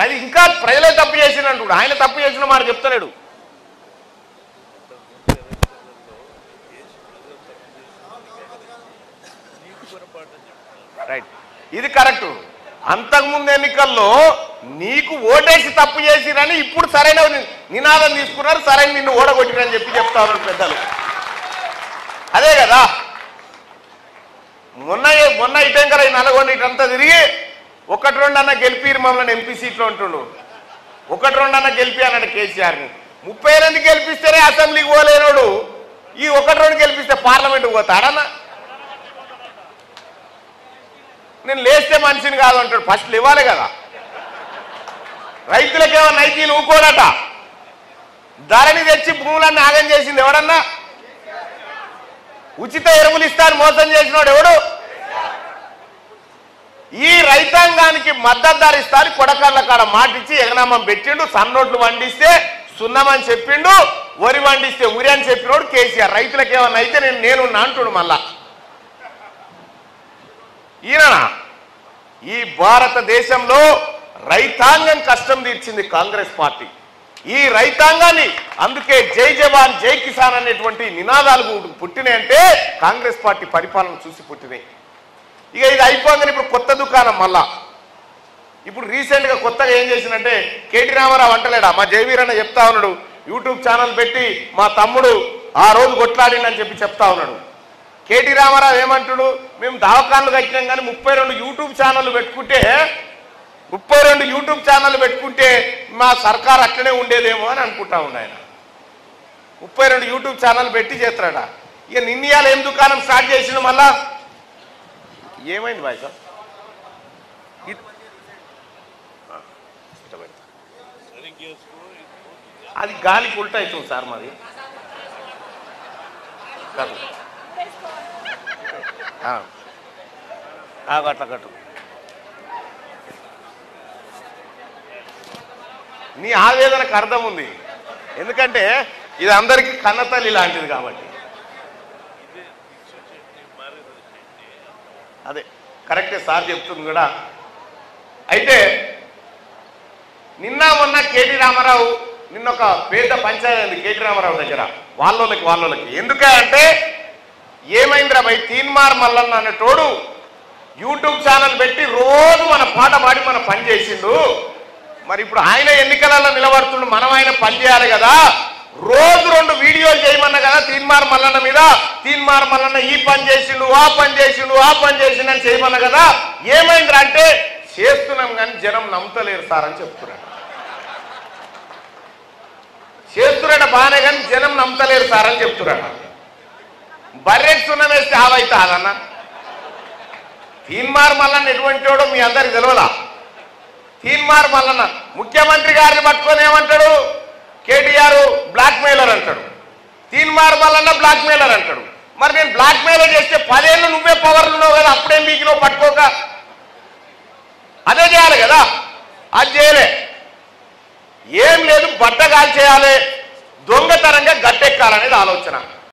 అది ఇంకా ప్రజలే తప్పు చేసినట్టు ఆయన తప్పు చేసిన మాట చెప్తలేడు. రైట్, ఇది కరెక్ట్. అంతకుముందు ఎన్నికల్లో నీకు ఓటేసి తప్పు చేసిరని ఇప్పుడు సరైన నినాదం తీసుకున్నారు, సరైన నిన్ను ఓడగొట్టిరని చెప్తా ఉన్నారు పెద్దలు. అదే కదా మొన్న ఇటంకర నల్గొండ ఇటంతా తిరిగి 1-2 అన్న గెలిపి మమ్మల్ని ఎంపీ సీట్లో ఉంటుండు, 1-2 అన్న గెలిపి అన్నాడు కేసీఆర్ని. 38 గెలిపిస్తేనే అసెంబ్లీకి పోలేనోడు ఈ 1-2 గెలిపిస్తే పార్లమెంట్కి పోతాడన్నా? నేను లేస్తే మనిషిని కాదు అంటాడు. ఫస్ట్ ఇవ్వాలి కదా. రైతులకేమో నైతీలు ఊకోడట. ధరని తెచ్చి భూములన్నీ ఆగం చేసింది ఎవడన్నా? ఉచిత ఎరువులు ఇస్తాను మోసం చేసినాడు ఎవడు? ఈ రైతాంగానికి మద్దతు ధర ఇస్తాను కొడకళ్ళ కాడ మాటిచ్చి ఎగనామం పెట్టిండు. సన్నోట్లు వండిస్తే సున్నమని చెప్పిండు, వరి వండిస్తే ఉరి అని చెప్పినోడు కేసీఆర్. రైతులకేమన్నా అయితే నేను అంటుడు. మళ్ళా ఈయన ఈ భారతదేశంలో రైతాంగం కష్టం తీర్చింది కాంగ్రెస్ పార్టీ. ఈ రైతాంగాన్ని అందుకే జై జవాన్ జై కిసాన్ అనేటువంటి నినాదాలు పుట్టినాయంటే కాంగ్రెస్ పార్టీ పరిపాలన చూసి పుట్టినాయి. ఇక ఇది అయిపోగానే ఇప్పుడు కొత్త దుకాణం మళ్ళా. ఇప్పుడు రీసెంట్గా కొత్తగా ఏం చేసినంటే కేటీ రామారావు అంటలేడా, మా జయవీరన్న చెప్తా ఉన్నాడు, యూట్యూబ్ ఛానల్ పెట్టి మా తమ్ముడు ఆ రోజు కొట్లాడిండని చెప్తా ఉన్నాడు. కేటీ రామారావు ఏమంటాడు, మేము దవాఖాన్లు కట్టినాం కానీ 32 యూట్యూబ్ ఛానళ్ళు పెట్టుకుంటే మా సర్కార్ అట్లనే ఉండేదేమో అని అనుకుంటా ఉండు ఆయన. 32 యూట్యూబ్ ఛానల్ పెట్టి చేస్తాడ. ఇక నిన్నయాలు ఏం దుకాణం స్టార్ట్ చేసిండు మళ్ళా? ఏమైంది బాయ్ సార్? అది గాలికి ఉల్టా అవుతుంది సార్ మాది కాదు. అట్లా కట్టు. నీ ఆవేదనకు అర్థం ఉంది, ఎందుకంటే ఇది అందరికీ కన్నతల్లి లాంటిది కాబట్టి. అదే కరెక్టే సార్ చెప్తుంది కూడా. అయితే నిన్న మొన్న కేటీ రామారావు నిన్న ఒక పెద్ద పంచాయతీ కేటీ రామారావు దగ్గర వాళ్ళకి ఎందుకంటే ఏమైందిరా భయ్, తీన్మార్ మల్లన్న అనేటోడు యూట్యూబ్ ఛానల్ పెట్టి రోజు మన పాట పాడి మన పని చేసిండు. మరి ఇప్పుడు ఆయన ఎన్నికలలో నిలబడుతుండు, మనం ఆయన పని చేయాలి కదా. రోజు 2 వీడియోలు చేయమన్నా కదా తీన్మార్ మల్లన్న మీద. తీన్మార్ మల్లన్న ఈ పని చేసిండు, ఆ పని చేసిండు అని చేయమన్నా కదా. ఏమైందిరా అంటే చేస్తున్నాం కానీ జనం నమ్ముతలేరు సార్ అని చెప్తున్నాడు. చేస్తున్నాడు బాగానే కానీ జనం నమ్ముతలేరు సార్ అని చెప్తున్నాడు. బర్రెకి సున్నం వేస్తే ఆవైతే అదన్న. తీన్మార్ మల్లన్న ఎటువంటి వాడో మీ అందరికి తెలియదా? తీన్మార్ మల్లన్న ముఖ్యమంత్రి గారిని పట్టుకొని ఏమంటాడు, కేటీఆర్ బ్లాక్ మెయిలర్ అంటాడు, తీన్మార్ మల్లన్న బ్లాక్ మెయిలర్ అంటాడు. మరి నేను బ్లాక్ మెయిలర్ చేస్తే 10 ఏళ్ళు నువ్వే పవర్లు ఉన్నావు కదా, అప్పుడేం మీకినో పట్టుకోక అదే చేయాలి కదా. అది చేయలే, ఏం లేదు, బట్ట కాల్ చేయాలి, దొంగతనంగా గట్టెక్కాలనేది ఆలోచన.